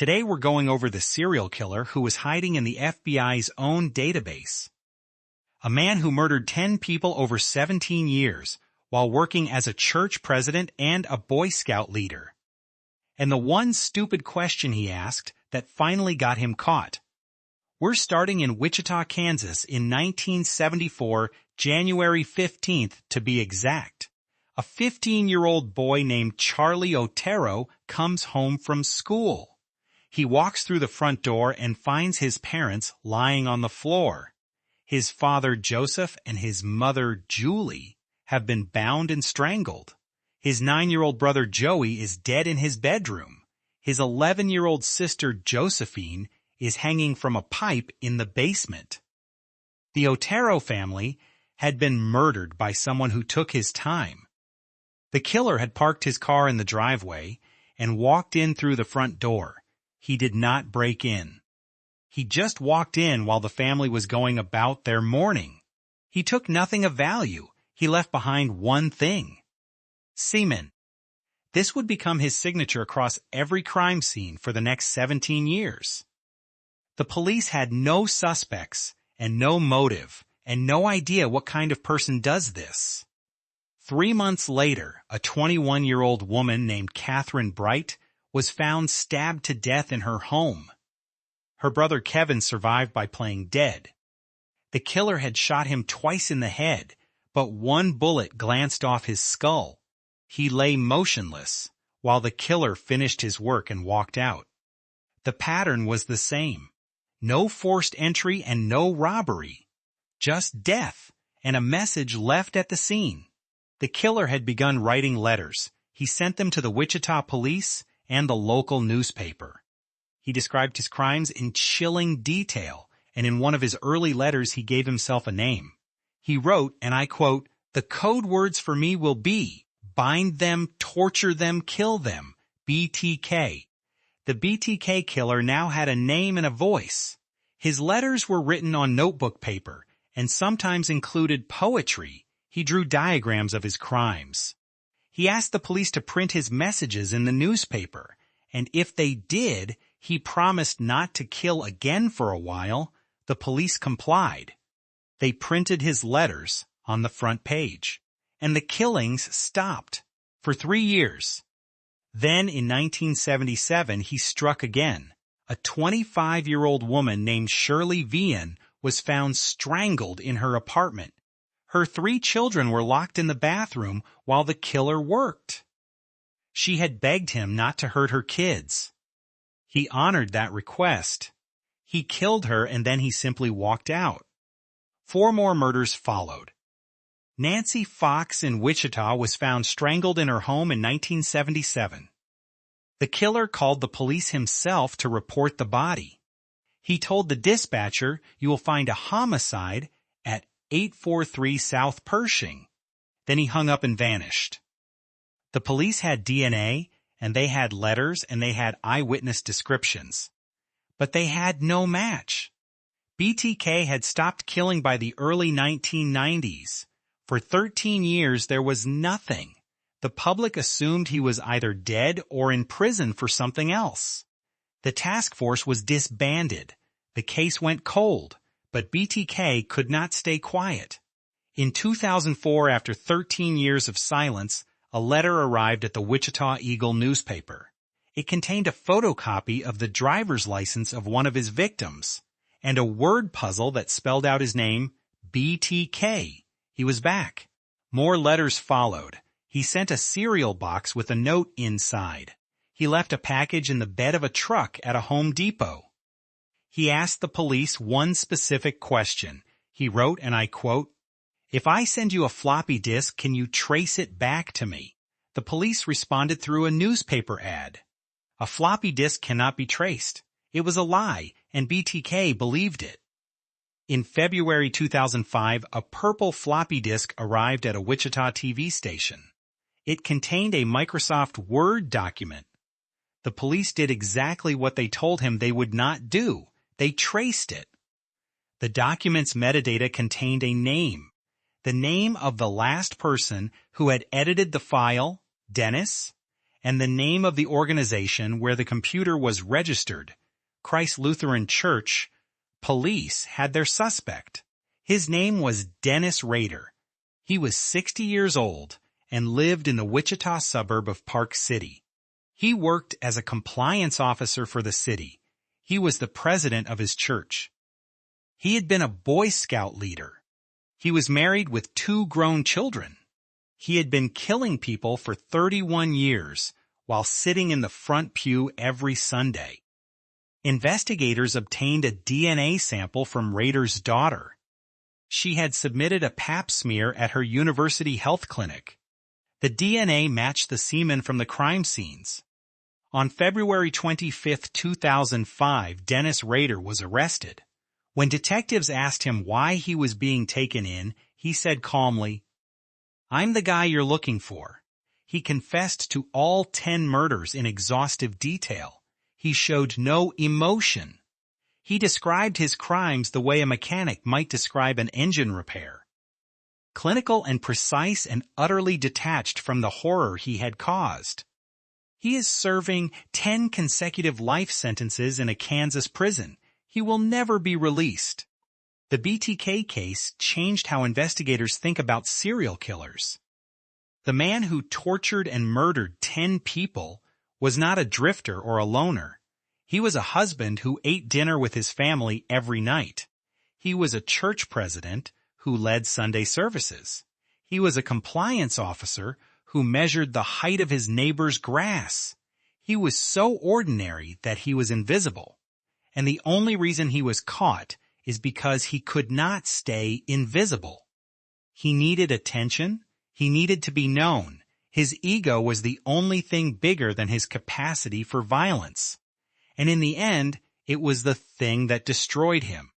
Today we're going over the serial killer who was hiding in the FBI's own database. A man who murdered 10 people over 17 years while working as a church president and a Boy Scout leader. And the one stupid question he asked that finally got him caught. We're starting in Wichita, Kansas in 1974, January 15th to be exact. A 15-year-old boy named Charlie Otero comes home from school. He walks through the front door and finds his parents lying on the floor. His father, Joseph, and his mother, Julie, have been bound and strangled. His 9-year-old brother, Joey, is dead in his bedroom. His 11-year-old sister, Josephine, is hanging from a pipe in the basement. The Otero family had been murdered by someone who took his time. The killer had parked his car in the driveway and walked in through the front door. He did not break in. He just walked in while the family was going about their mourning. He took nothing of value. He left behind one thing: semen. This would become his signature across every crime scene for the next 17 years. The police had no suspects and no motive and no idea what kind of person does this. 3 months later, a 21-year-old woman named Catherine Bright was found stabbed to death in her home. Her brother Kevin survived by playing dead. The killer had shot him twice in the head, but one bullet glanced off his skull. He lay motionless, while the killer finished his work and walked out. The pattern was the same. No forced entry and no robbery. Just death, and a message left at the scene. The killer had begun writing letters. He sent them to the Wichita police and the local newspaper. He described his crimes in chilling detail, and in one of his early letters he gave himself a name. He wrote, and I quote, "The code words for me will be, bind them, torture them, kill them, BTK. The BTK killer now had a name and a voice. His letters were written on notebook paper and sometimes included poetry. He drew diagrams of his crimes. He asked the police to print his messages in the newspaper, and if they did, he promised not to kill again for a while. The police complied. They printed his letters on the front page, and the killings stopped for 3 years. Then in 1977, he struck again. A 25-year-old woman named Shirley Vian was found strangled in her apartment. Her 3 children were locked in the bathroom while the killer worked. She had begged him not to hurt her kids. He honored that request. He killed her and then he simply walked out. 4 more murders followed. Nancy Fox in Wichita was found strangled in her home in 1977. The killer called the police himself to report the body. He told the dispatcher, "You will find a homicide at 843 South Pershing." Then he hung up and vanished. The police had DNA, and they had letters, and they had eyewitness descriptions. But they had no match. BTK had stopped killing by the early 1990s. For 13 years, there was nothing. The public assumed he was either dead or in prison for something else. The task force was disbanded. The case went cold, but BTK could not stay quiet. In 2004, after 13 years of silence, a letter arrived at the Wichita Eagle newspaper. It contained a photocopy of the driver's license of one of his victims, and a word puzzle that spelled out his name, BTK. He was back. More letters followed. He sent a cereal box with a note inside. He left a package in the bed of a truck at a Home Depot. He asked the police one specific question. He wrote, and I quote, "If I send you a floppy disk, can you trace it back to me?" The police responded through a newspaper ad. A floppy disk cannot be traced. It was a lie, and BTK believed it. In February 2005, a purple floppy disk arrived at a Wichita TV station. It contained a Microsoft Word document. The police did exactly what they told him they would not do. They traced it. The document's metadata contained a name, the name of the last person who had edited the file, Dennis, and the name of the organization where the computer was registered, Christ Lutheran Church, police had their suspect. His name was Dennis Rader. He was 60 years old and lived in the Wichita suburb of Park City. He worked as a compliance officer for the city. He was the president of his church. He had been a Boy Scout leader. He was married with 2 grown children. He had been killing people for 31 years while sitting in the front pew every Sunday. Investigators obtained a DNA sample from Rader's daughter. She had submitted a pap smear at her university health clinic. The DNA matched the semen from the crime scenes. On February 25, 2005, Dennis Rader was arrested. When detectives asked him why he was being taken in, he said calmly, "I'm the guy you're looking for." He confessed to all 10 murders in exhaustive detail. He showed no emotion. He described his crimes the way a mechanic might describe an engine repair. Clinical and precise and utterly detached from the horror he had caused. He is serving 10 consecutive life sentences in a Kansas prison. He will never be released. The BTK case changed how investigators think about serial killers. The man who tortured and murdered 10 people was not a drifter or a loner. He was a husband who ate dinner with his family every night. He was a church president who led Sunday services. He was a compliance officer who measured the height of his neighbor's grass. He was so ordinary that he was invisible. And the only reason he was caught is because he could not stay invisible. He needed attention. He needed to be known. His ego was the only thing bigger than his capacity for violence. And in the end, it was the thing that destroyed him.